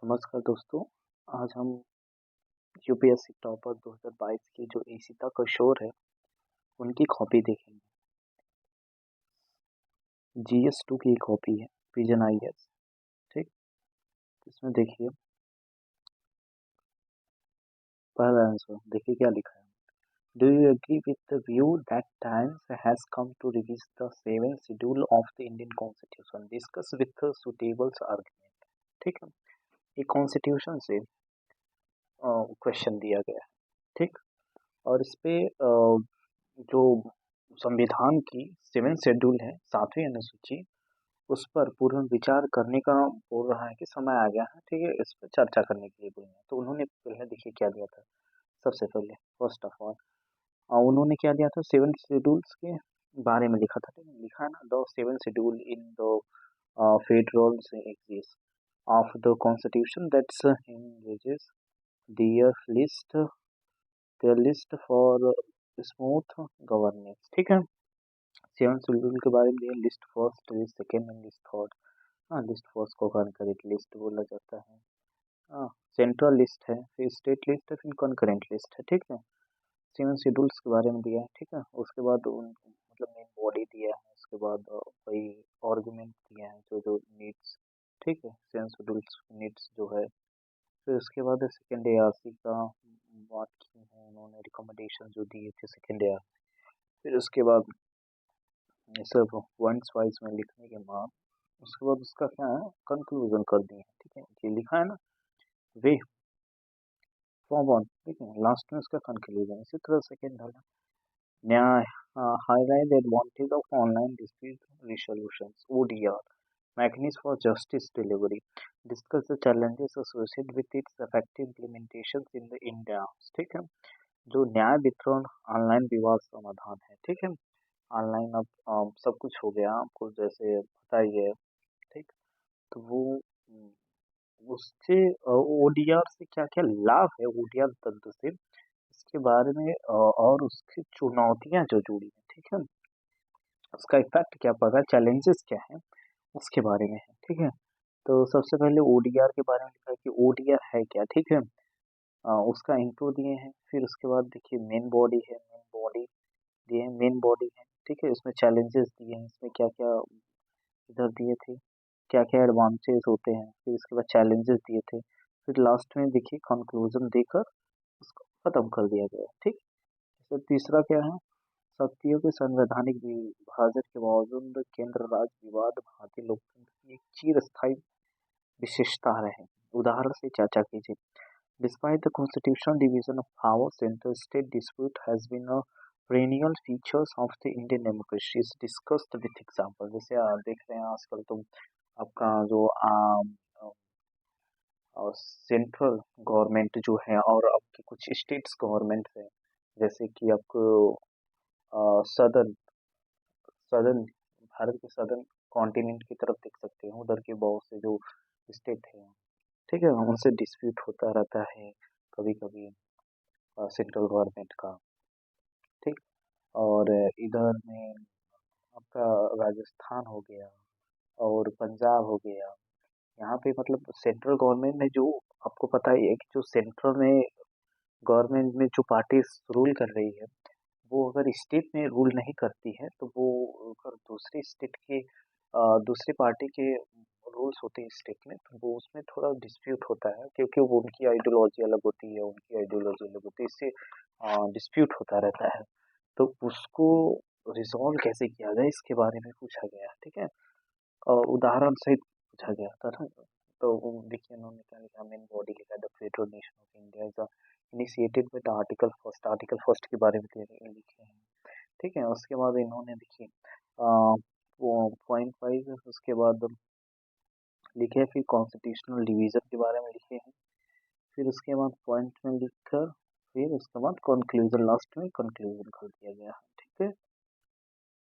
नमस्कार दोस्तों। आज हम यूपीएससी टॉपर 2022 की जो ईशिता किशोर है उनकी कॉपी देखेंगे। जीएस 2 की कॉपी है, विजन आईएएस। ठीक, इसमें देखिए पहला आंसर देखिए क्या लिखा है। Do you agree with the view that times has come to revise the 7th schedule of the Indian constitution, discuss with suitable argument. ठीक है, ये कॉन्स्टिट्यूशन से क्वेश्चन दिया गया है। ठीक, और इस पे जो संविधान की 7th शेड्यूल है, 7वीं अनुसूची, उस पर पुनर्विचार करने का बोल रहा है कि समय आ गया है। ठीक है, इस पर चर्चा करने के लिए बोल रहे हैं। तो उन्होंने पहले देखिए क्या दिया था। सबसे पहले फर्स्ट ऑफ ऑल उन्होंने क्या दिया था, 7th शेड्यूल्स के बारे में लिखा था। ठीक है, लिखा है ना, the 7th schedule in the federal exist of the constitution that's engages their list their list for smooth governance. ठीक है, 7th शेड्यूल के बारे में दिया, list first, list second and list third. हाँ, लिस्ट फर्स्ट को कॉन्करेंट लिस्ट बोला जाता है। हाँ, सेंट्रल लिस्ट है, फिर स्टेट लिस्ट है, फिर कॉन्करेंट लिस्ट है। ठीक है, 7 शेड्यूल्स के बारे में दिया है। ठीक है, उसके बाद उन मतलब मेन बॉडी दिया है, उसके बाद कोई आर्गुमेंट दिया है जो जो नीड्स। ठीक है, 7 शेड्यूल्स नीड्स जो है। फिर उसके बाद सेकेंड एआरसी का बात की है उन्होंने, रिकमेंडेशन जो दिए थे सेकेंड एआर। फिर उसके बाद ये सब पॉइंट्स वाइज में लिखने के बाद उसके बाद उसका क्या है, कंक्लूजन कर दिए हैं। ठीक है, ये लिखा है ना, वे फॉर्म वन। ठीक है, लास्ट में उसका कंक्लूजन। इसी तरह सेकेंड डाला, न्याय, highlight the advantage of online dispute resolutions ODR mechanism for justice delivery, discuss the challenges associated with its effective implementations in the India। ठीक है, जो न्याय वितरण ऑनलाइन विवाद समाधान है। ठीक है, ऑनलाइन अब सब कुछ हो गया, आपको जैसे पता ही है। ठीक, तो वो उससे ओडीआर से क्या क्या लाभ है, ओडीआर तंत्र से, इसके बारे में और उसकी चुनौतियां जो जुड़ी हैं। ठीक है, उसका इफेक्ट क्या पड़ रहा है, चैलेंजेस क्या है, उसके बारे में है। ठीक है, तो सबसे पहले ओडीआर के बारे में लिखा है कि ओडीआर है क्या। ठीक है, उसका इंट्रो दिए हैं। फिर उसके बाद देखिए मेन बॉडी है, मेन बॉडी दिए हैं, मेन बॉडी है। ठीक है, इसमें चैलेंजेस दिए हैं, इसमें क्या क्या इधर दिए थे, क्या क्या एडवांटेज होते हैं, फिर इसके बाद चैलेंजेस दिए थे। फिर लास्ट में देखिए कंक्लूजन देकर उसको खत्म कर दिया गया। ठीक, तो तीसरा क्या है, शक्तियों के संवैधानिक विभाजन के बावजूद केंद्र राज्य विवाद भारतीय लोकतंत्र की एक चिरस्थायी विशेषता रहे। उदाहरण से चर्चा कीजिए। Despite the constitutional division of power, center-state dispute has been a perennial features of the Indian democracy is discussed with example। जैसे देख रहे हैं आजकल तो आपका जो सेंट्रल गवर्नमेंट जो है और आपके कुछ स्टेट्स गवर्नमेंट है, जैसे कि आपको सदर्न सदर्न भारत के सदर्न कॉन्टिनेंट की तरफ देख सकते हैं, उधर के बहुत से जो स्टेट है। ठीक है, उनसे डिस्प्यूट होता रहता है कभी कभी सेंट्रल गवर्नमेंट का। ठीक, और इधर में आपका राजस्थान हो गया और पंजाब हो गया। यहाँ पे मतलब सेंट्रल गवर्नमेंट में जो, आपको पता ही है कि जो सेंट्रल में गवर्नमेंट में जो पार्टी रूल कर रही है, वो अगर स्टेट में रूल नहीं करती है तो वो अगर दूसरी स्टेट के दूसरी पार्टी के रूल्स होते हैं स्टेट में, तो वो उसमें थोड़ा डिस्प्यूट होता है, क्योंकि वो उनकी आइडियोलॉजी अलग होती है, उनकी आइडियोलॉजी अलग होती है, इससे डिस्प्यूट होता रहता है। तो उसको रिजॉल्व कैसे किया जाए इसके बारे में पूछा गया। ठीक है, और उदाहरण सहित पूछा गया था ना। तो देखिए उन्होंने क्या लिखा, मेन बॉडी लिखा, the federal nation of India is initiated with article first, article first के बारे में लिखे हैं। ठीक है, उसके बाद इन्होंने देखिए पॉइंट वाइज उसके बाद लिखे, फिर कॉन्स्टिट्यूशनल डिवीजन के बारे में लिखे हैं, फिर उसके बाद पॉइंट में लिखकर फिर उसके बाद कंक्लूजन, लास्ट में कंक्लूजन कर दिया गया है। ठीक है,